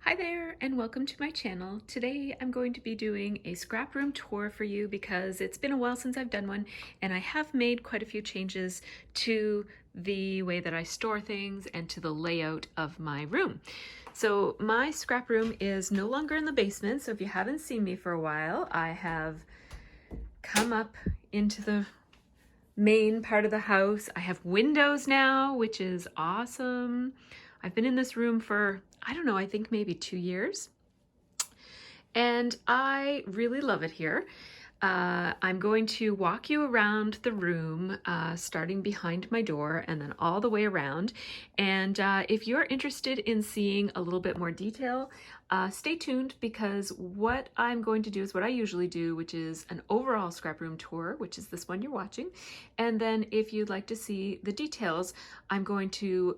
Hi there and welcome to my channel. Today I'm going to be doing a scrap room tour for you because it's been a while since I've done one and I have made quite a few changes to the way that I store things and to the layout of my room. So my scrap room is no longer in the basement, so if you haven't seen me for a while, I have come up into the main part of the house. I have windows now, which is awesome. I've been in this room for, I don't know, I think maybe 2 years. And I really love it here. I'm going to walk you around the room, starting behind my door and then all the way around. And if you're interested in seeing a little bit more detail, stay tuned, because what I'm going to do is what I usually do, which is an overall scrap room tour, which is this one you're watching. And then if you'd like to see the details, I'm going to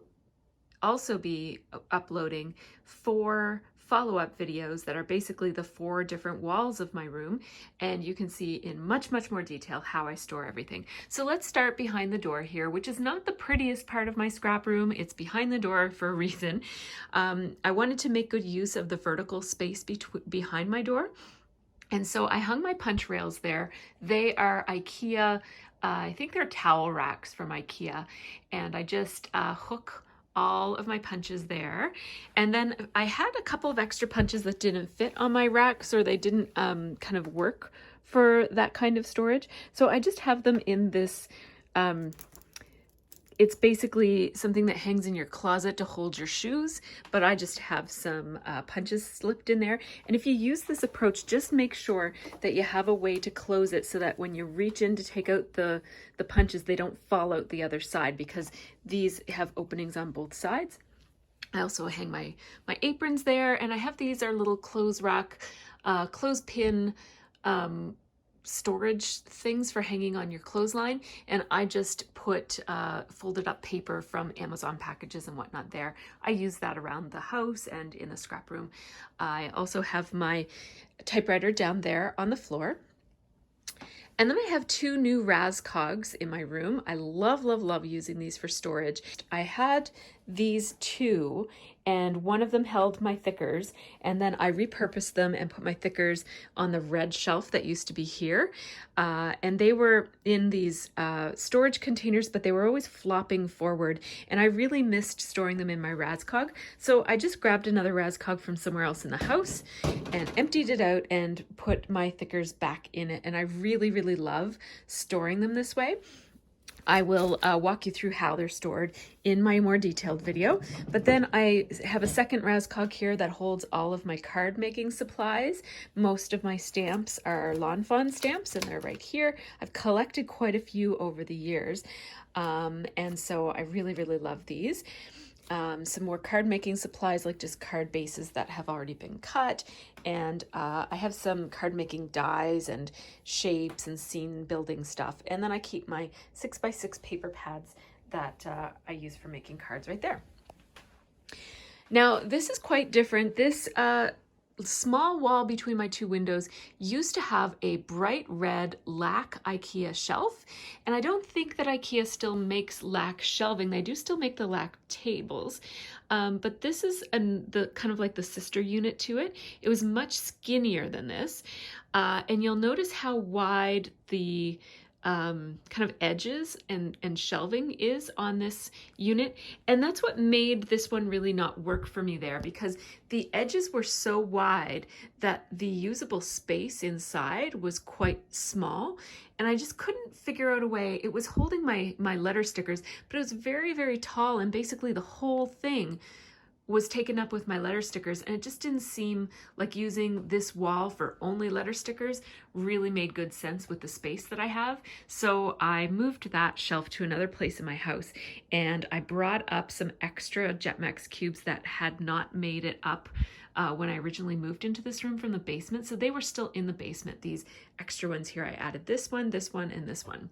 also be uploading 4 follow-up videos that are basically the 4 different walls of my room, and you can see in much more detail how I store everything. So let's start behind the door here, which is not the prettiest part of my scrap room. It's behind the door for a reason. I wanted to make good use of the vertical space behind my door, and so I hung my punch rails there. They are IKEA, I think they're towel racks from IKEA, and I just hook all of my punches there. And then I had a couple of extra punches that didn't fit on my racks, or they didn't kind of work for that kind of storage. So I just have them in this, it's basically something that hangs in your closet to hold your shoes, but I just have some punches slipped in there. And if you use this approach, just make sure that you have a way to close it so that when you reach in to take out the punches, they don't fall out the other side, because these have openings on both sides. I also hang my aprons there, and I have these are little clothes rack, clothespin storage things for hanging on your clothesline, and I just put folded up paper from Amazon packages and whatnot there. I use that around the house and in the scrap room. I also have my typewriter down there on the floor. And then I have 2 new Razcogs in my room. I love using these for storage. I had these 2, and one of them held my thickers, and then I repurposed them and put my thickers on the red shelf that used to be here. And they were in these storage containers, but they were always flopping forward, and I really missed storing them in my Razcog. So I just grabbed another Razcog from somewhere else in the house and emptied it out and put my thickers back in it, and I really love storing them this way. I will walk you through how they're stored in my more detailed video. But then I have a second Razcog here that holds all of my card making supplies. Most of my stamps are Lawn Fawn stamps, and they're right here. I've collected quite a few over the years, and so I really love these. Some more card making supplies, like just card bases that have already been cut, and I have some card making dies and shapes and scene building stuff, and then I keep my 6x6 paper pads that I use for making cards right there. Now this is quite different. This small wall between my 2 windows used to have a bright red lac IKEA shelf, and I don't think that IKEA still makes lac shelving. They do still make the lac tables, but this is the kind of like the sister unit to it. It was much skinnier than this, and you'll notice how wide the kind of edges and shelving is on this unit, and that's what made this one really not work for me there, because the edges were so wide that the usable space inside was quite small, and I just couldn't figure out a way. It was holding my letter stickers, but it was very tall, and basically the whole thing was taken up with my letter stickers, and it just didn't seem like using this wall for only letter stickers really made good sense with the space that I have. So I moved that shelf to another place in my house, and I brought up some extra Jetmax cubes that had not made it up when I originally moved into this room from the basement. So they were still in the basement. These extra ones here, I added this one, and this one.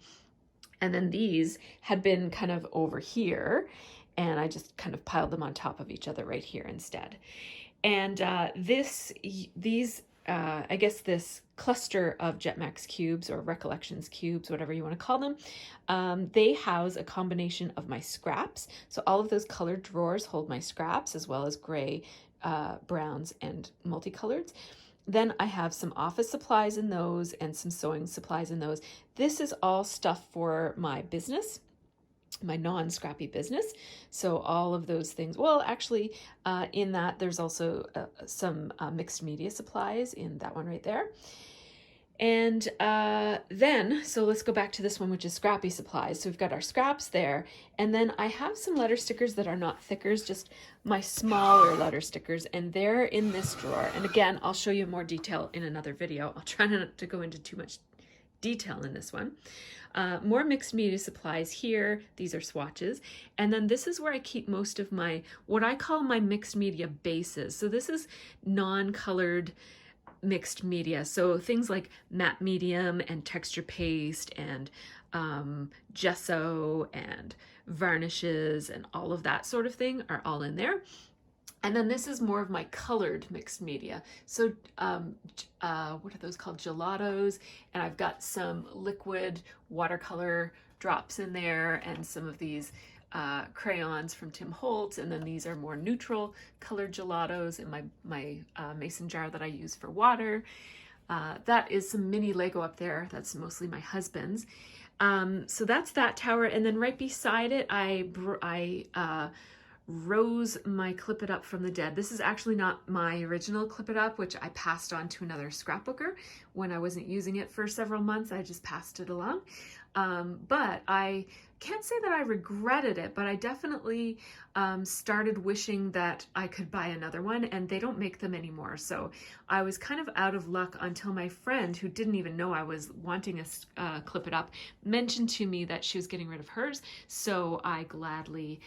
And then these had been kind of over here, and I just kind of piled them on top of each other right here instead. And I guess this cluster of Jetmax cubes, or Recollections cubes, whatever you want to call them, they house a combination of my scraps. So all of those colored drawers hold my scraps, as well as gray browns and multicoloreds. Then I have some office supplies in those and some sewing supplies in those. This is all stuff for my business, my non-scrappy business. So all of those things, well, actually in that there's also some mixed media supplies in that one right there. And then, so let's go back to this one, which is Scrappy Supplies. So we've got our scraps there. And then I have some letter stickers that are not thickers, just my smaller letter stickers. And they're in this drawer. And again, I'll show you more detail in another video. I'll try not to go into too much detail in this one. More mixed media supplies here. These are swatches. And then this is where I keep most of my, what I call my mixed media bases. So this is non-colored mixed media, so things like matte medium and texture paste and gesso and varnishes and all of that sort of thing are all in there. And then this is more of my colored mixed media. So what are those called? Gelatos. And I've got some liquid watercolor drops in there and some of these crayons from Tim Holtz, and then these are more neutral colored gelatos in my mason jar that I use for water. That is some mini Lego up there. That's mostly my husband's. So that's that tower, and then right beside it I rose my Clip It Up from the Dead. This is actually not my original Clip It Up, which I passed on to another scrapbooker when I wasn't using it for several months. I just passed it along. But I can't say that I regretted it, but I definitely started wishing that I could buy another one, and they don't make them anymore. So I was kind of out of luck until my friend, who didn't even know I was wanting a Clip It Up, mentioned to me that she was getting rid of hers. So I gladly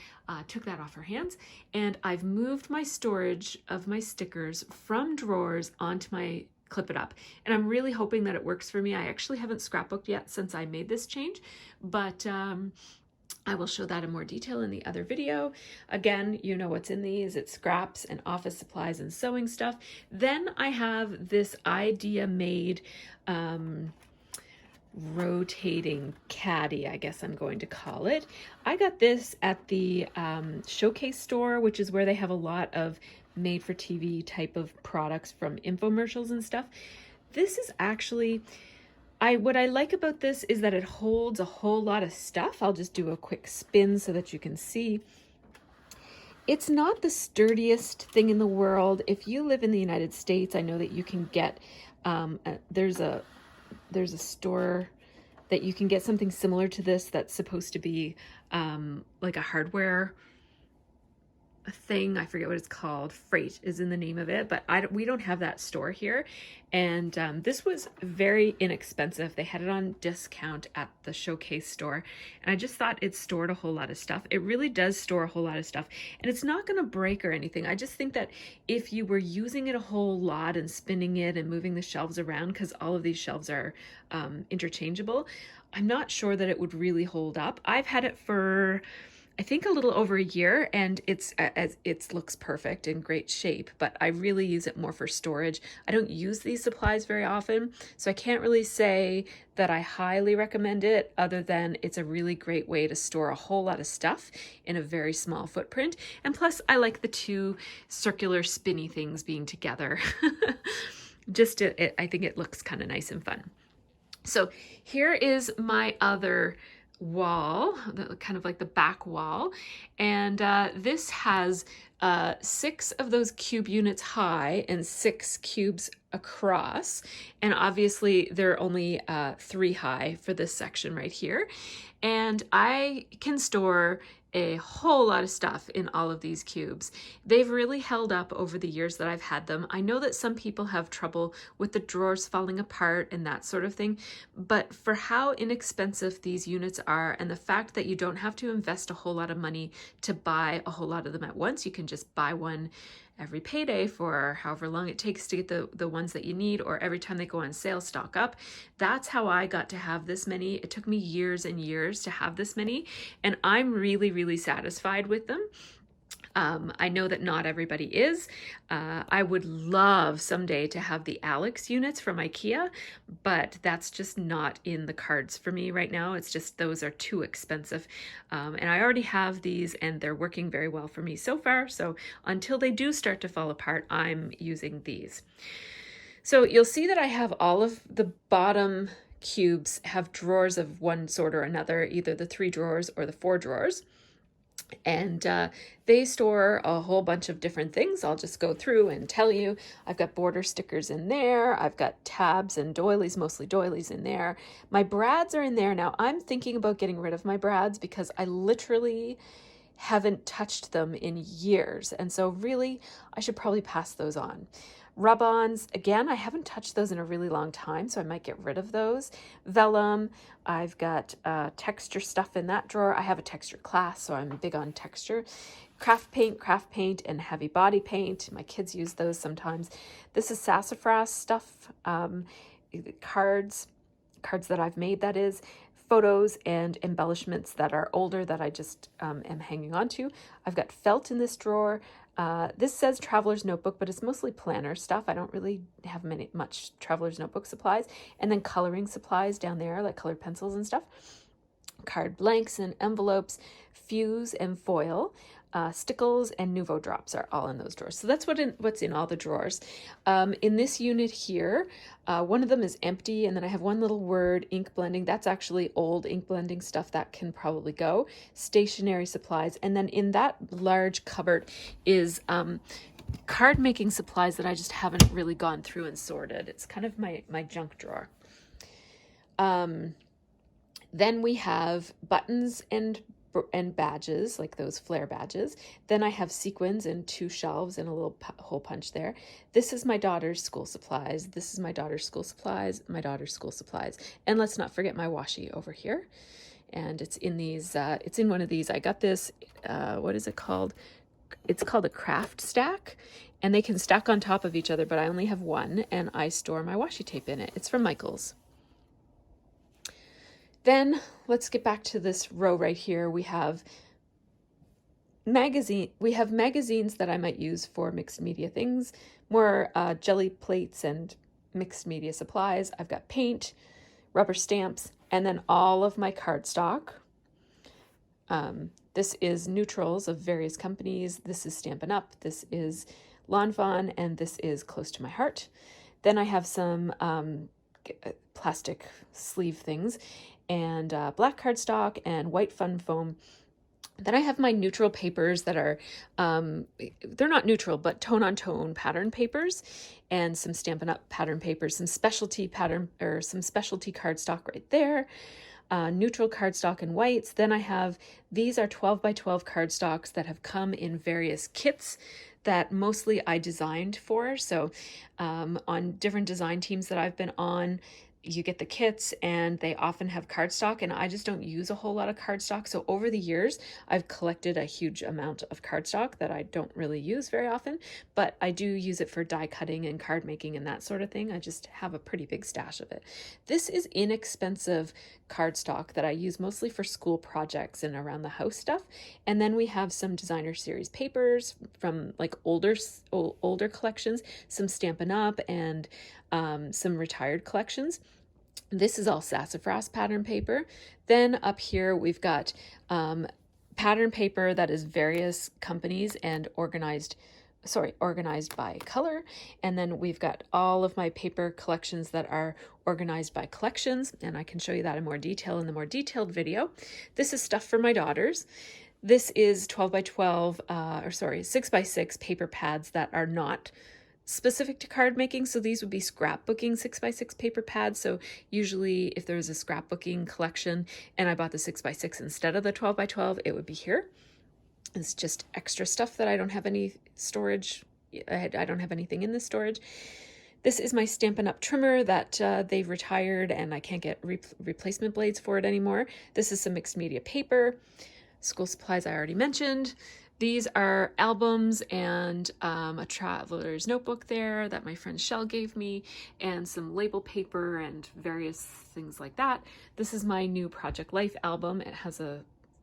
took that off her hands, and I've moved my storage of my stickers from drawers onto my Clip It Up. And I'm really hoping that it works for me. I actually haven't scrapbooked yet since I made this change, but I will show that in more detail in the other video. Again, you know what's in these. It's scraps and office supplies and sewing stuff. Then I have this idea made rotating caddy, I guess I'm going to call it. I got this at the Showcase store, which is where they have a lot of made for TV type of products from infomercials and stuff. This is actually, what I like about this is that it holds a whole lot of stuff. I'll just do a quick spin so that you can see. It's not the sturdiest thing in the world. If you live in the United States, I know that you can get, there's a store that you can get something similar to this that's supposed to be like a hardware thing. I forget what it's called. Freight is in the name of it, but we don't have that store here. And this was very inexpensive. They had it on discount at the Showcase store, and I just thought it stored a whole lot of stuff. It really does store a whole lot of stuff, and it's not going to break or anything. I just think that if you were using it a whole lot and spinning it and moving the shelves around, because all of these shelves are interchangeable, I'm not sure that it would really hold up. I've had it for, I think, a little over a year, and it looks perfect, in great shape, but I really use it more for storage. I don't use these supplies very often, so I can't really say that I highly recommend it, other than it's a really great way to store a whole lot of stuff in a very small footprint. And plus, I like the two circular spinny things being together. I think it looks kind of nice and fun. So here is my other wall, kind of like the back wall, and this has 6 of those cube units high and 6 cubes across, and obviously they're only 3 high for this section right here, and I can store a whole lot of stuff in all of these cubes. They've really held up over the years that I've had them. I know that some people have trouble with the drawers falling apart and that sort of thing, but for how inexpensive these units are, and the fact that you don't have to invest a whole lot of money to buy a whole lot of them at once, you can just buy one every payday for however long it takes to get the ones that you need, or every time they go on sale, stock up. That's how I got to have this many. It took me years and years to have this many, and I'm really, really satisfied with them. I know that not everybody is. I would love someday to have the Alex units from IKEA, but that's just not in the cards for me right now. It's just those are too expensive. And I already have these and they're working very well for me so far. So until they do start to fall apart, I'm using these. So you'll see that I have all of the bottom cubes have drawers of one sort or another, either the 3 drawers or the 4 drawers. And they store a whole bunch of different things. I'll just go through and tell you. I've got border stickers in there. I've got tabs and doilies, mostly doilies in there. My brads are in there. Now I'm thinking about getting rid of my brads because I literally haven't touched them in years. And so really, I should probably pass those on. Rub-ons, again, I haven't touched those in a really long time, so I might get rid of those. Vellum, I've got texture stuff in that drawer. I have a texture class, so I'm big on texture. Craft paint, and heavy body paint. My kids use those sometimes. This is sassafras stuff, cards that I've made, that is. Photos and embellishments that are older that I just am hanging on to. I've got felt in this drawer. This says Traveler's Notebook, but it's mostly planner stuff. I don't really have much Traveler's Notebook supplies. And then coloring supplies down there, like colored pencils and stuff. Card blanks and envelopes, fuse and foil. Stickles and Nouveau drops are all in those drawers. So that's what's in all the drawers. In this unit here, one of them is empty, and then I have one little word, ink blending. That's actually old ink blending stuff that can probably go. Stationery supplies. And then in that large cupboard is card making supplies that I just haven't really gone through and sorted. It's kind of my junk drawer. Then we have buttons and badges, like those flare badges. Then I have sequins and 2 shelves and a little hole punch there. This is my daughter's school supplies. This is my daughter's school supplies, my daughter's school supplies. And let's not forget my washi over here. And it's in these, it's in one of these. I got this, what is it called? It's called a craft stack. And they can stack on top of each other, but I only have one, and I store my washi tape in it. It's from Michael's. Then let's get back to this row right here. We have magazines that I might use for mixed media things, more jelly plates and mixed media supplies. I've got paint, rubber stamps, and then all of my cardstock. This is neutrals of various companies. This is Stampin' Up. This is Lawn Fawn, and this is Close to My Heart. Then I have some plastic sleeve things, and black cardstock and white fun foam. Then I have my neutral papers that are, they're not neutral, but tone-on-tone pattern papers, and some Stampin' Up pattern papers, some specialty pattern, or some specialty cardstock right there, neutral cardstock and whites. Then I have, these are 12 by 12 cardstocks that have come in various kits that mostly I designed for. So on different design teams that I've been on, you get the kits and they often have cardstock, and I just don't use a whole lot of cardstock. So over the years, I've collected a huge amount of cardstock that I don't really use very often, but I do use it for die cutting and card making and that sort of thing. I just have a pretty big stash of it. This is inexpensive cardstock that I use mostly for school projects and around the house stuff. And then we have some designer series papers from like older collections, some Stampin' Up, and some retired collections. This is all sassafras pattern paper. Then up here we've got pattern paper that is various companies and organized by color. And then we've got all of my paper collections that are organized by collections, and I can show you that in more detail in the more detailed video. This is stuff for my daughters. This is 12 by 12, 6 by 6 paper pads that are not specific to card making. So these would be scrapbooking 6 by 6 paper pads. So usually if there was a scrapbooking collection and I bought the 6 by 6 instead of the 12 by 12, it would be here. It's just extra stuff that I don't have any storage. I don't have anything in this storage. This is my Stampin' Up trimmer that they've retired and I can't get replacement blades for it anymore. This is some mixed media paper. School supplies I already mentioned. These are albums and a traveler's notebook there that my friend Shell gave me, and some label paper and various things like that. This is my new Project Life album. It has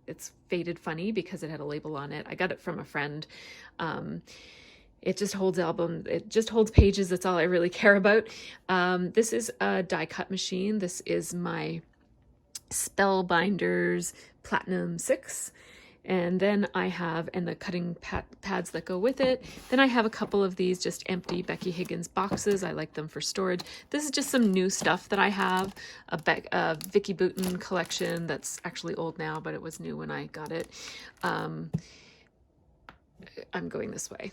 it's faded funny because it had a label on it. I got it from a friend. It just holds it just holds pages. That's all I really care about. This is a die cut machine. This is my Spellbinders Platinum 6. And then I have, and the cutting pads that go with it. Then I have a couple of these just empty Becky Higgins boxes. I like them for storage. This is just some new stuff that I have. A Vicky Bouton collection that's actually old now, but it was new when I got it. I'm going this way.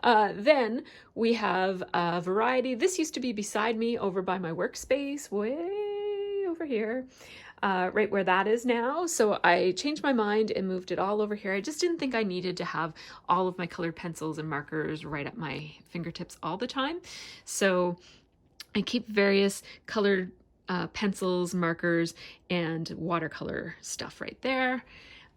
Then we have a variety. This used to be beside me over by my workspace, way over here. Right where that is now. So I changed my mind and moved it all over here. I just didn't think I needed to have all of my colored pencils and markers right at my fingertips all the time. So I keep various colored pencils, markers, and watercolor stuff right there.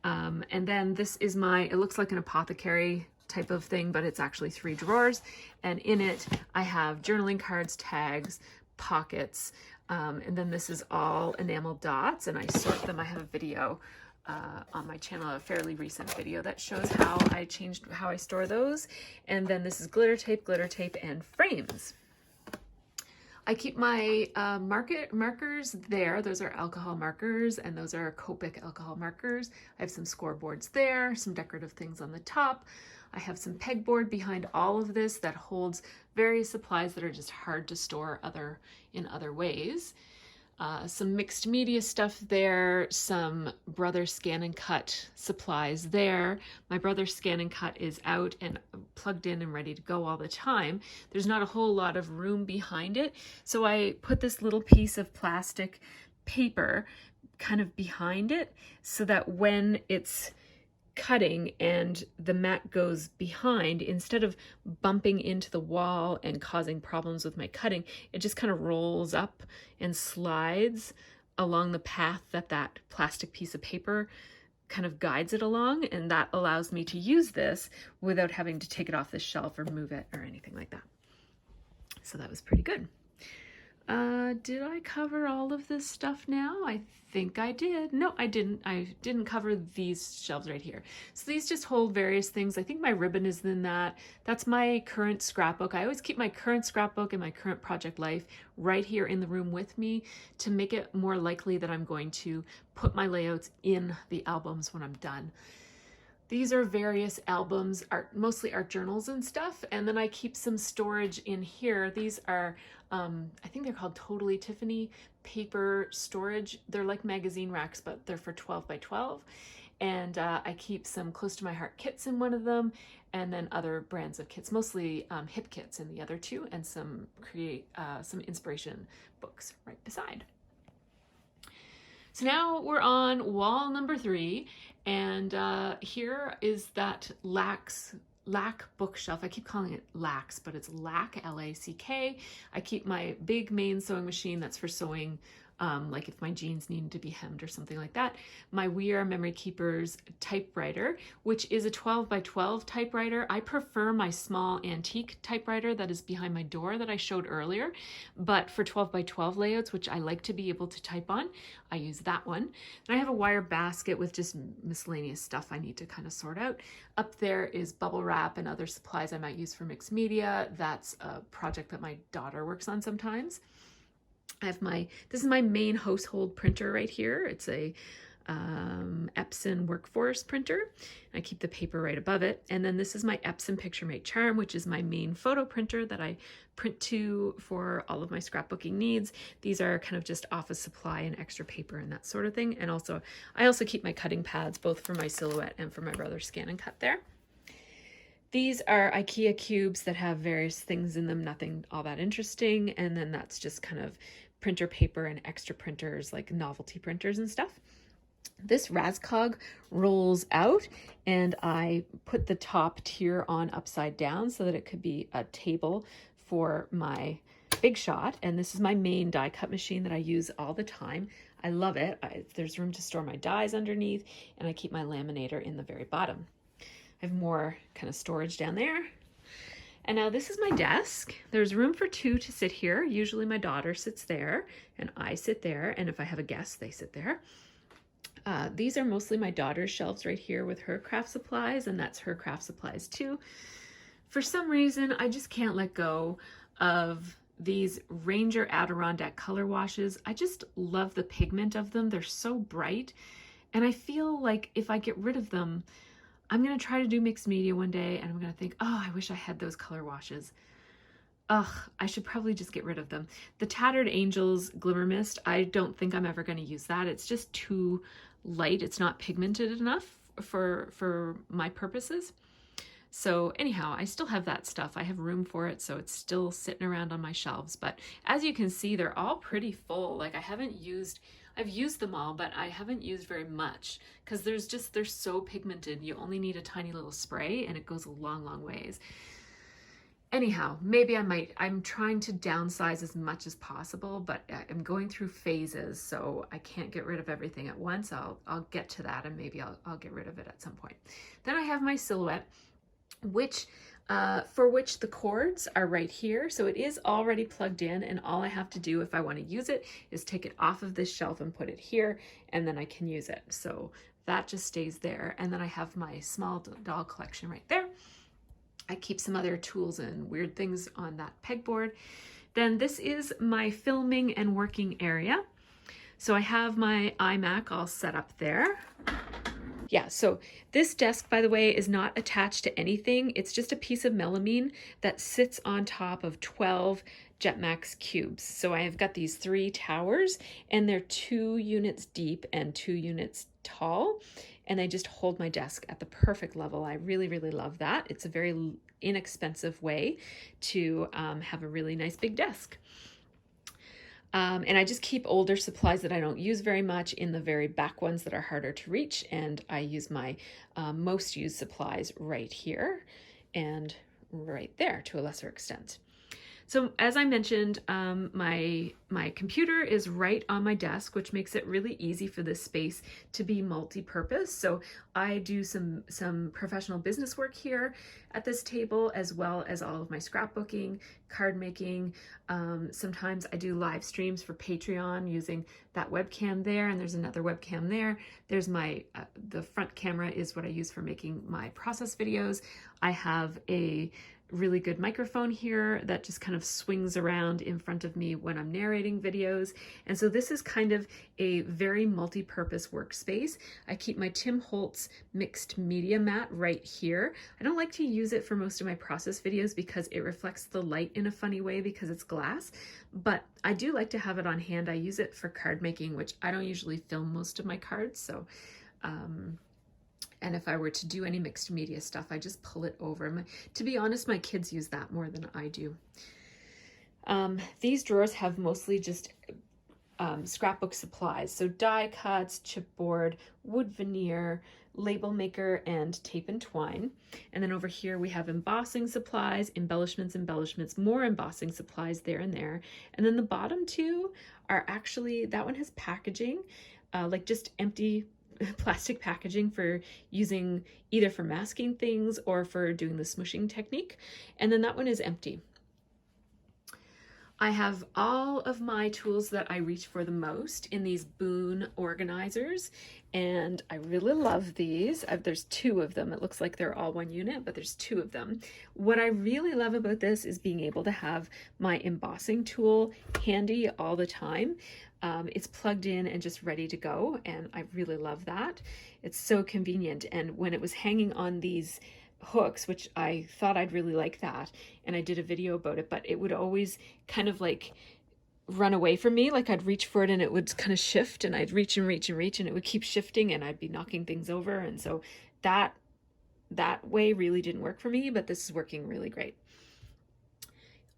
And then this is it looks like an apothecary type of thing, but it's actually 3 drawers. And in it, I have journaling cards, tags, pockets, and then this is all enamel dots, and I sort them. I have a video on my channel, a fairly recent video that shows how I store those. And then this is glitter tape, and frames. I keep my markers there. Those are alcohol markers, and those are Copic alcohol markers. I have some scoreboards there, some decorative things on the top. I have some pegboard behind all of this that holds various supplies that are just hard to store in other ways. Some mixed media stuff there, some Brother Scan and Cut supplies there. My Brother Scan and Cut is out and plugged in and ready to go all the time. There's not a whole lot of room behind it, so I put this little piece of plastic paper kind of behind it so that when it's cutting and the mat goes behind, instead of bumping into the wall and causing problems with my cutting, it just kind of rolls up and slides along the path that plastic piece of paper kind of guides it along, and that allows me to use this without having to take it off the shelf or move it or anything like that. So that was pretty good. Did I cover all of this stuff now? I think I did. No, I didn't. I didn't cover these shelves right here. So these just hold various things. I think my ribbon is in that. That's my current scrapbook. I always keep my current scrapbook and my current project life right here in the room with me to make it more likely that I'm going to put my layouts in the albums when I'm done. These are various albums, mostly art journals and stuff, and then I keep some storage in here. These are, I think they're called Totally Tiffany paper storage. They're like magazine racks, but they're for 12 by 12. And I keep some Close to My Heart kits in one of them, and then other brands of kits, mostly hip kits in the other two, and some inspiration books right beside. So now we're on wall number 3, and here is that Lack bookshelf. I keep calling it Lax, but it's Lack, L-A-C-K. I keep my big main sewing machine that's for sewing, like if my jeans need to be hemmed or something like that. My We Are Memory Keepers typewriter, which is a 12 by 12 typewriter. I prefer my small antique typewriter that is behind my door that I showed earlier, but for 12 by 12 layouts, which I like to be able to type on, I use that one. And I have a wire basket with just miscellaneous stuff I need to kind of sort out. Up there is bubble wrap and other supplies I might use for mixed media. That's a project that my daughter works on sometimes. I have this is my main household printer right here. It's a Epson Workforce printer. I keep the paper right above it. And then this is my Epson PictureMate Charm, which is my main photo printer that I print to for all of my scrapbooking needs. These are kind of just office supply and extra paper and that sort of thing. And also, I also keep my cutting pads, both for my Silhouette and for my Brother Scan and Cut there. These are IKEA cubes that have various things in them, nothing all that interesting. And then that's just kind of printer paper and extra printers, like novelty printers and stuff. This Raskog rolls out, and I put the top tier on upside down so that it could be a table for my Big Shot. And this is my main die cut machine that I use all the time. I love it. There's room to store my dies underneath, and I keep my laminator in the very bottom. I have more kind of storage down there. And now this is my desk. There's room for 2 to sit here. Usually my daughter sits there and I sit there. And if I have a guest, they sit there. These are mostly my daughter's shelves right here with her craft supplies, and that's her craft supplies too. For some reason, I just can't let go of these Ranger Adirondack color washes. I just love the pigment of them. They're so bright. And I feel like if I get rid of them, I'm going to try to do mixed media one day and I'm going to think, oh, I wish I had those color washes. Ugh, I should probably just get rid of them. The Tattered Angels Glimmer Mist, I don't think I'm ever going to use that. It's just too light. It's not pigmented enough for my purposes. So anyhow, I still have that stuff. I have room for it, so it's still sitting around on my shelves. But as you can see, they're all pretty full. Like I've used them all, but I haven't used very much because they're so pigmented. You only need a tiny little spray and it goes a long, long ways. Anyhow, maybe I'm trying to downsize as much as possible, but I'm going through phases, so I can't get rid of everything at once. I'll get to that and maybe I'll get rid of it at some point. Then I have my Silhouette, for which the cords are right here. So it is already plugged in, and all I have to do if I want to use it is take it off of this shelf and put it here, and then I can use it. So that just stays there. And then I have my small doll collection right there. I keep some other tools and weird things on that pegboard. Then this is my filming and working area. So I have my iMac all set up there. Yeah, so this desk, by the way, is not attached to anything. It's just a piece of melamine that sits on top of 12 Jetmax cubes. So I have got these 3 towers, and they're 2 units deep and 2 units tall, and they just hold my desk at the perfect level. I really, really love that. It's a very inexpensive way to have a really nice big desk. And I just keep older supplies that I don't use very much in the very back ones that are harder to reach. And I use my most used supplies right here and right there to a lesser extent. So as I mentioned, my computer is right on my desk, which makes it really easy for this space to be multi-purpose. So I do some professional business work here at this table, as well as all of my scrapbooking, card making. Sometimes I do live streams for Patreon using that webcam there, and there's another webcam there. There's my, the front camera is what I use for making my process videos. I have a really good microphone here that just kind of swings around in front of me when I'm narrating videos. And so this is kind of a very multi-purpose workspace. I keep my Tim Holtz mixed media mat right here. I don't like to use it for most of my process videos because it reflects the light in a funny way because it's glass, but I do like to have it on hand. I use it for card making, which I don't usually film most of my cards. So, and if I were to do any mixed media stuff, I just pull it over. To be honest, my kids use that more than I do. These drawers have mostly just scrapbook supplies. So die cuts, chipboard, wood veneer, label maker, and tape and twine. And then over here we have embossing supplies, embellishments, more embossing supplies there and there. And then the bottom two are actually, that one has packaging, like just empty plastic packaging for using either for masking things or for doing the smushing technique. And then that one is empty. I have all of my tools that I reach for the most in these Boone organizers, and I really love these. There's 2 of them. It looks like they're all one unit, but there's 2 of them. What I really love about this is being able to have my embossing tool handy all the time. It's plugged in and just ready to go, and I really love that. It's so convenient, and when it was hanging on these hooks, which I thought I'd really like that, and I did a video about it, but it would always kind of like run away from me. Like I'd reach for it and it would kind of shift, and I'd reach and reach and reach, and it would keep shifting, and I'd be knocking things over. And so that way really didn't work for me, but this is working really great.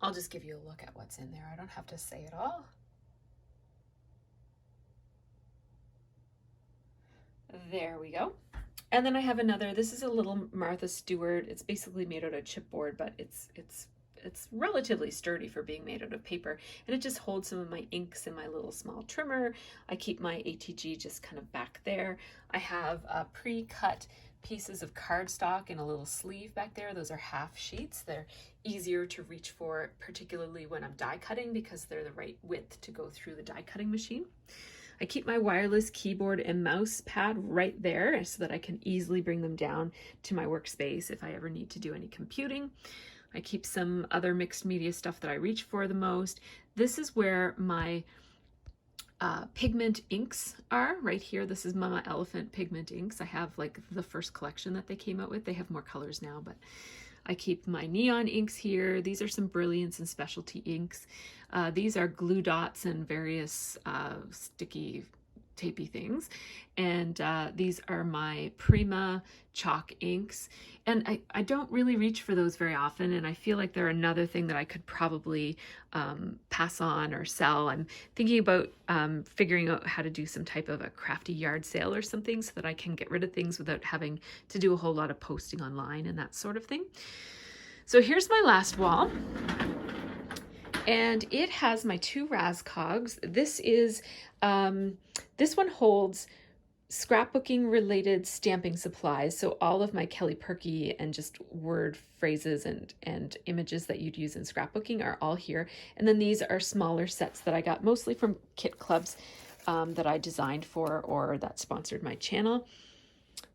I'll just give you a look at what's in there. I don't have to say it all. There we go. And then I have another, this is a little Martha Stewart. It's basically made out of chipboard, but it's relatively sturdy for being made out of paper. And it just holds some of my inks and my little small trimmer. I keep my ATG just kind of back there. I have pre-cut pieces of cardstock in a little sleeve back there. Those are half sheets. They're easier to reach for, particularly when I'm die cutting, because they're the right width to go through the die cutting machine. I keep my wireless keyboard and mouse pad right there so that I can easily bring them down to my workspace if I ever need to do any computing. I keep some other mixed media stuff that I reach for the most. This is where my pigment inks are right here. This is Mama Elephant pigment inks. I have like the first collection that they came out with. They have more colors now, but I keep my neon inks here. These are some Brilliance and specialty inks. These are glue dots and various sticky tapey things. And these are my Prima chalk inks. And I don't really reach for those very often. And I feel like they're another thing that I could probably pass on or sell. I'm thinking about figuring out how to do some type of a crafty yard sale or something so that I can get rid of things without having to do a whole lot of posting online and that sort of thing. So here's my last wall. And it has my 2 Razcogs. This is, this one holds scrapbooking related stamping supplies. So all of my Kelly Perky and just word phrases and images that you'd use in scrapbooking are all here. And then these are smaller sets that I got mostly from kit clubs that I designed for or that sponsored my channel.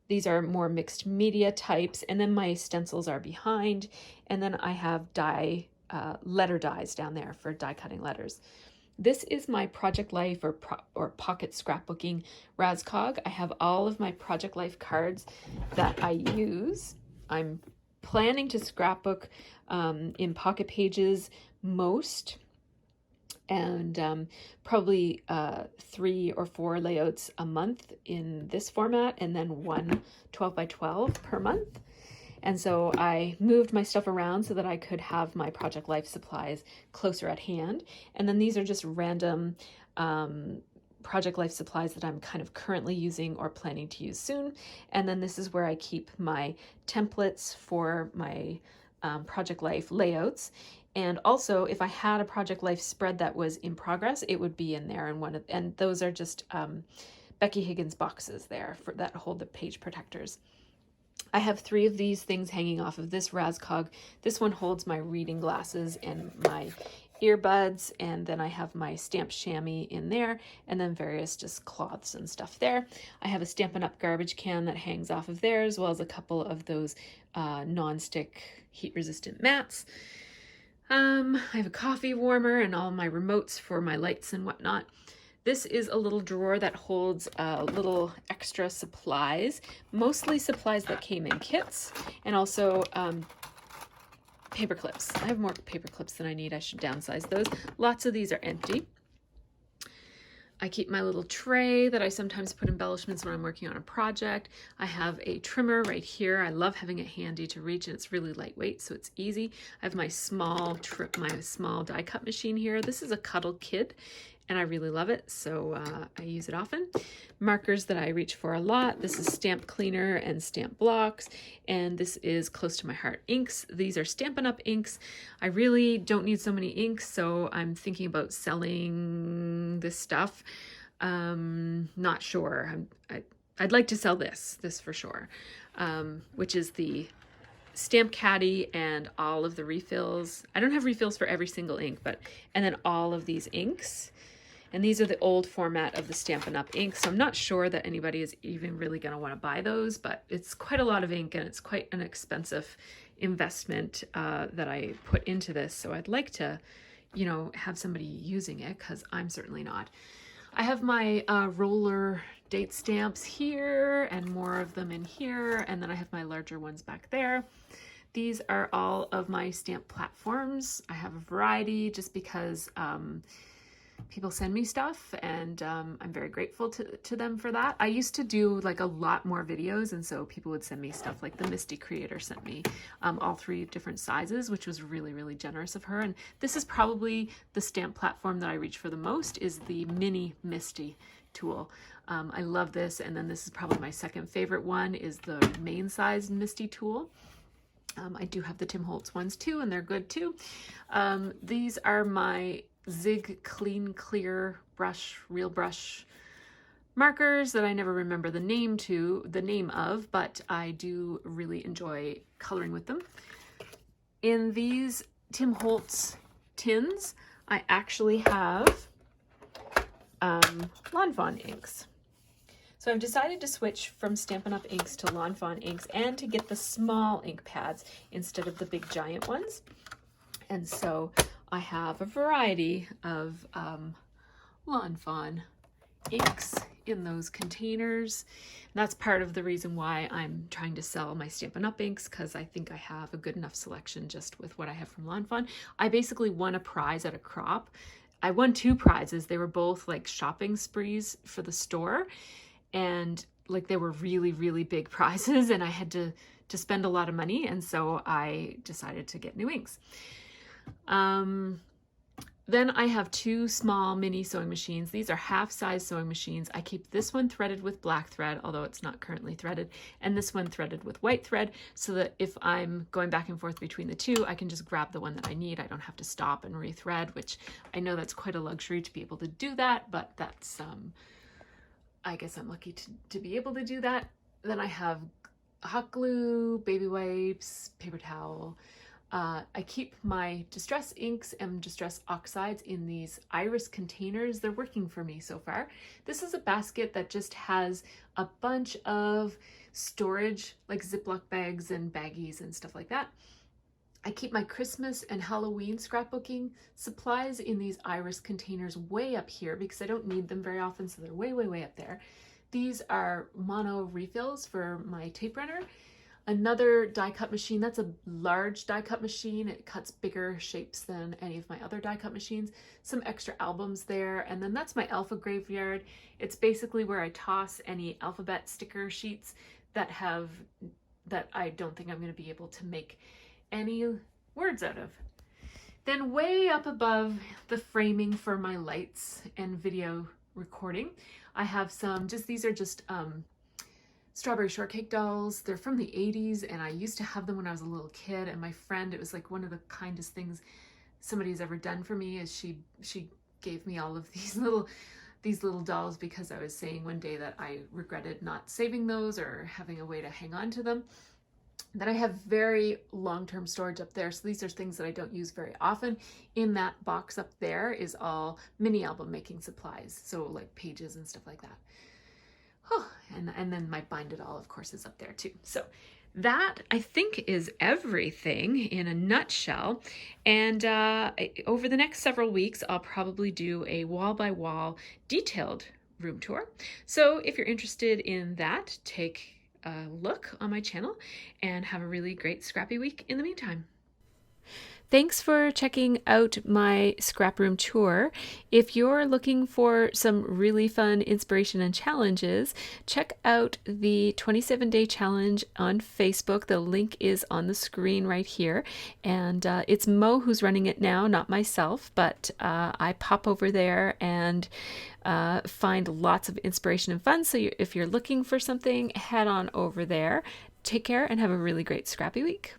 These are more mixed media types. And then my stencils are behind. And then I have letter dies down there for die cutting letters. This is my Project Life or Pocket Scrapbooking Razcog. I have all of my Project Life cards that I use. I'm planning to scrapbook in Pocket Pages most, and probably 3 or 4 layouts a month in this format, and then 1 12 by 12 per month. And so I moved my stuff around so that I could have my Project Life supplies closer at hand. And then these are just random Project Life supplies that I'm kind of currently using or planning to use soon. And then this is where I keep my templates for my Project Life layouts. And also, if I had a Project Life spread that was in progress, it would be in there. And those are just Becky Higgins boxes there that hold the page protectors. I have 3 of these things hanging off of this Razcog. This one holds my reading glasses and my earbuds, and then I have my stamped chamois in there, and then various just cloths and stuff there. I have a Stampin' Up! Garbage can that hangs off of there, as well as a couple of those non-stick heat-resistant mats. I have a coffee warmer and all my remotes for my lights and whatnot. This is a little drawer that holds little extra supplies, mostly supplies that came in kits, and also paper clips. I have more paper clips than I need. I should downsize those. Lots of these are empty. I keep my little tray that I sometimes put embellishments when I'm working on a project. I have a trimmer right here. I love having it handy to reach, and it's really lightweight, so it's easy. I have my small die cut machine here. This is a Cuddle Kid, and I really love it, so I use it often. Markers that I reach for a lot. This is Stamp Cleaner and Stamp Blocks, and this is Close to My Heart inks. These are Stampin' Up! Inks. I really don't need so many inks, so I'm thinking about selling this stuff. Not sure. I'd like to sell this for sure, which is the Stamp Caddy and all of the refills. I don't have refills for every single ink, and then all of these inks. And these are the old format of the Stampin' Up! Ink, so I'm not sure that anybody is even really going to want to buy those, but it's quite a lot of ink, and it's quite an expensive investment that I put into this, so I'd like to, have somebody using it, because I'm certainly not. I have my roller date stamps here, and more of them in here, and then I have my larger ones back there. These are all of my stamp platforms. I have a variety just because people send me stuff, and I'm very grateful to them for that. I used to do like a lot more videos, and so people would send me stuff. Like the Misty Creator sent me all 3 different sizes, which was really, really generous of her. And this is probably the stamp platform that I reach for the most, is the mini Misty tool. I love this, and then this is probably my second favorite one, is the main size Misty tool. I do have the Tim Holtz ones too, and they're good too. These are my Zig Clean Clear brush, real brush markers that I never remember the name of, but I do really enjoy coloring with them. In these Tim Holtz tins, I actually have Lawn Fawn inks. So I've decided to switch from Stampin' Up! Inks to Lawn Fawn inks and to get the small ink pads instead of the big giant ones. And so I have a variety of Lawn Fawn inks in those containers. And that's part of the reason why I'm trying to sell my Stampin' Up! Inks, because I think I have a good enough selection just with what I have from Lawn Fawn. I basically won a prize at a crop. I won 2 prizes. They were both like shopping sprees for the store, and like they were really, really big prizes, and I had to spend a lot of money, and so I decided to get new inks. Then I have 2 small mini sewing machines. These are half-size sewing machines. I keep this one threaded with black thread, although it's not currently threaded, and this one threaded with white thread, so that if I'm going back and forth between the 2, I can just grab the one that I need. I don't have to stop and rethread, which I know that's quite a luxury to be able to do that, but that's, I guess I'm lucky to be able to do that. Then I have hot glue, baby wipes, paper towel. I keep my distress inks and distress oxides in these iris containers. They're working for me so far. This is a basket that just has a bunch of storage, like Ziploc bags and baggies and stuff like that. I keep my Christmas and Halloween scrapbooking supplies in these iris containers way up here because I don't need them very often, so they're way, way, way up there. These are mono refills for my tape runner. Another die cut machine, that's a large die cut machine. It cuts bigger shapes than any of my other die cut machines. Some extra albums there. And then that's my alpha graveyard. It's basically where I toss any alphabet sticker sheets that I don't think I'm going to be able to make any words out of. Then way up above the framing for my lights and video recording, I have some, these are just strawberry shortcake dolls. They're from the 80s, and I used to have them when I was a little kid, and my friend, it was like one of the kindest things somebody's ever done for me is she gave me all of these little dolls because I was saying one day that I regretted not saving those or having a way to hang on to them. Then I have very long-term storage up there, so these are things that I don't use very often. In that box up there is all mini album making supplies, so like pages and stuff like that. Oh, and then my Bind It All, of course, is up there too. So that, I think, is everything in a nutshell. And over the next several weeks, I'll probably do a wall-by-wall detailed room tour. So if you're interested in that, take a look on my channel and have a really great scrappy week in the meantime. Thanks for checking out my scrap room tour. If you're looking for some really fun inspiration and challenges, check out the 27-day challenge on Facebook. The link is on the screen right here. And it's Mo who's running it now, not myself, but I pop over there and find lots of inspiration and fun. So if you're looking for something, head on over there. Take care and have a really great scrappy week.